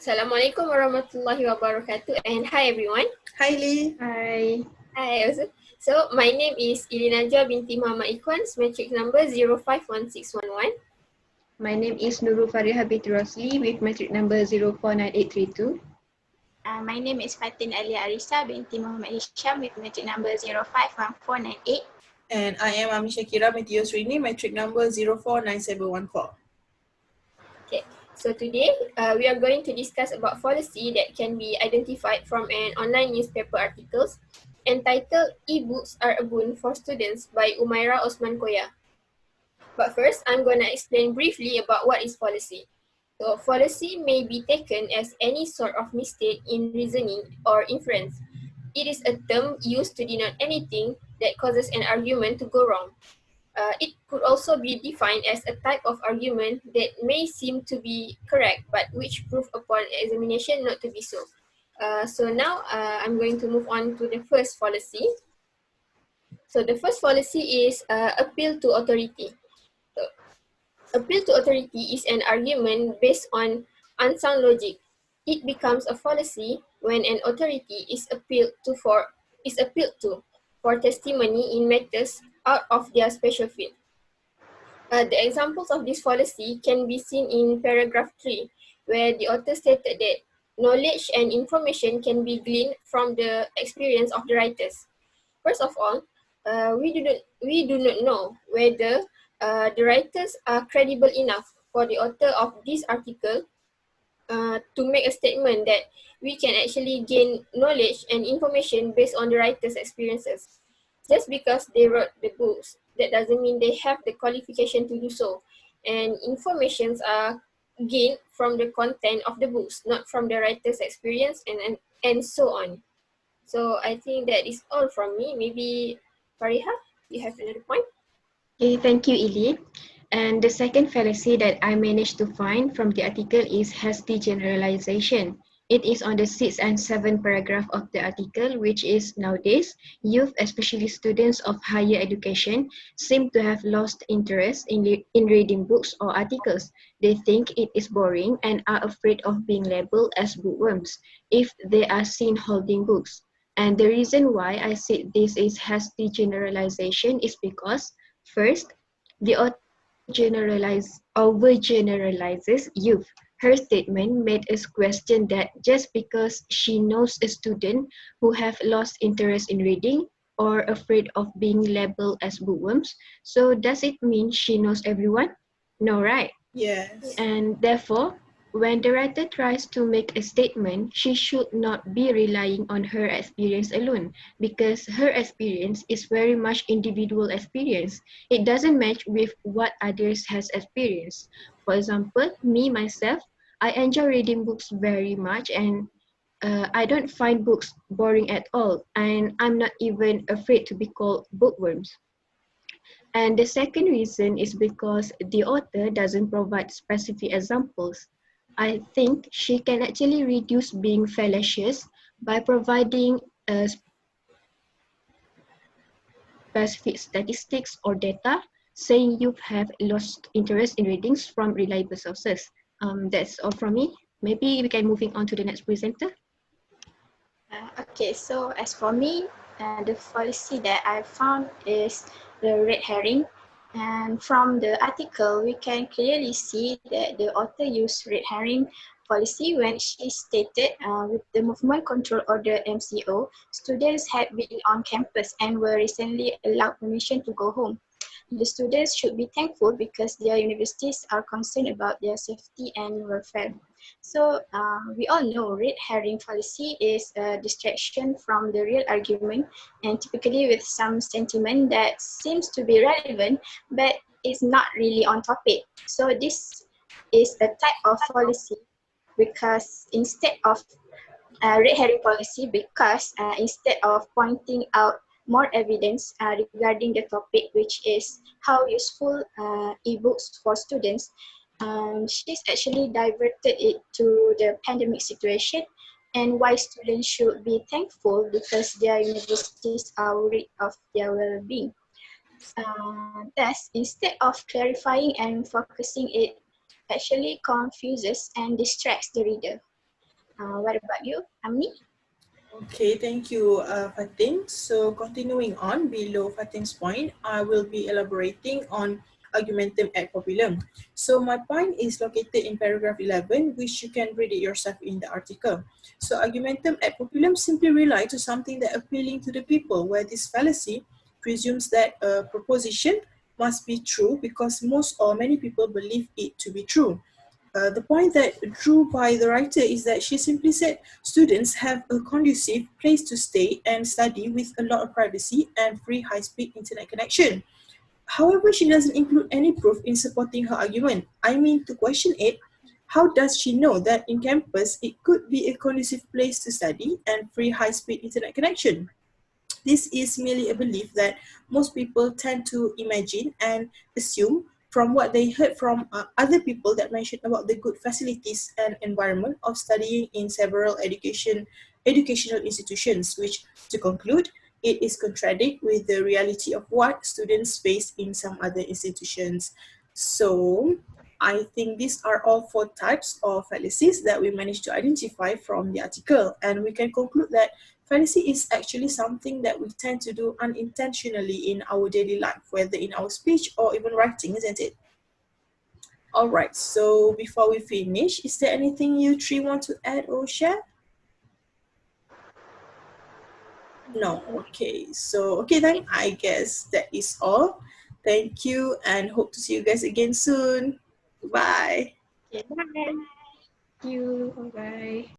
Assalamualaikum warahmatullahi wabarakatuh, and hi everyone. Hi Lee. Hi. Hi also. So my name is Ilinajwa binti Muhammad Ikhwan, matric number 051611. My name is Nurul Fariha binti Rosli with matric number 049832. My name is Fatin Ali Arisa binti Muhammad Hisham with matric number 051498. And I am Ami Shakira Meteosrini, matric number 049714. Okay, so today we are going to discuss about fallacy that can be identified from an online newspaper articles entitled E-books are a boon for students by Umaira Osman Koya. But first, I'm going to explain briefly about what is fallacy. So, fallacy may be taken as any sort of mistake in reasoning or inference. It is a term used to denote anything that causes an argument to go wrong. It could also be defined as a type of argument that may seem to be correct, but which prove upon examination not to be so. So now I'm going to move on to the first fallacy. So the first fallacy is appeal to authority. Appeal to authority is an argument based on unsound logic. It becomes a fallacy when an authority is appealed to for testimony in matters out of their special field. The examples of this fallacy can be seen in paragraph 3, where the author stated that knowledge and information can be gleaned from the experience of the writers. First of all, we do not know whether the writers are credible enough for the author of this article to make a statement that we can actually gain knowledge and information based on the writer's experiences. Just because they wrote the books, that doesn't mean they have the qualification to do so. And informations are gained from the content of the books, not from the writer's experience and so on. So I think that is all from me. Maybe Fariha, you have another point? Okay, thank you, Ili. And the second fallacy that I managed to find from the article is hasty generalization. It is on the 6th and 7th paragraph of the article, which is nowadays, youth, especially students of higher education, seem to have lost interest in reading books or articles. They think it is boring and are afraid of being labeled as bookworms if they are seen holding books. And the reason why I said this is hasty generalization is because, first, the author overgeneralizes youth. Her statement made us question that just because she knows a student who have lost interest in reading or afraid of being labeled as bookworms, so does it mean she knows everyone? No, right? Yes. And therefore, when the writer tries to make a statement, she should not be relying on her experience alone, because her experience is very much individual experience. It doesn't match with what others has experienced. For example, me myself, I enjoy reading books very much, and I don't find books boring at all, and I'm not even afraid to be called bookworms. And the second reason is because the author doesn't provide specific examples. I think she can actually reduce being fallacious by providing specific statistics or data saying you have lost interest in readings from reliable sources. That's all from me. Maybe we can moving on to the next presenter. Okay, so as for me, the fallacy that I found is the red herring. And from the article, we can clearly see that the author used red herring policy when she stated with the Movement Control Order MCO, students had been on campus and were recently allowed permission to go home. The students should be thankful because their universities are concerned about their safety and welfare. So we all know red herring fallacy is a distraction from the real argument, and typically with some sentiment that seems to be relevant but is not really on topic. So this is a type of fallacy because instead of red herring policy, because instead of pointing out more evidence regarding the topic, which is how useful ebooks for students, she's actually diverted it to the pandemic situation and why students should be thankful because their universities are worried of their well-being. Thus, instead of clarifying and focusing, it actually confuses and distracts the reader. What about you, Amni? Okay, thank you, Fatin. So continuing on below Fatin's point, I will be elaborating on Argumentum Ad Populum. So my point is located in paragraph 11, which you can read it yourself in the article. So Argumentum Ad Populum simply rely to something that appealing to the people, where this fallacy presumes that a proposition must be true because most or many people believe it to be true. The point that drew by the writer is that she simply said students have a conducive place to stay and study with a lot of privacy and free high-speed internet connection. However, she doesn't include any proof in supporting her argument. I mean, to question it, how does she know that in campus it could be a conducive place to study and free high-speed internet connection? This is merely a belief that most people tend to imagine and assume from what they heard from other people that mentioned about the good facilities and environment of studying in several educational institutions, which, to conclude, it is contradict with the reality of what students face in some other institutions. So, I think these are all 4 types of fallacies that we managed to identify from the article, and we can conclude that fallacy is actually something that we tend to do unintentionally in our daily life, whether in our speech or even writing, isn't it? All right, so before we finish, is there anything you 3 want to add or share? No, okay. So, okay then, I guess that is all. Thank you and hope to see you guys again soon. Bye. Okay, bye. Thank you. Bye-bye.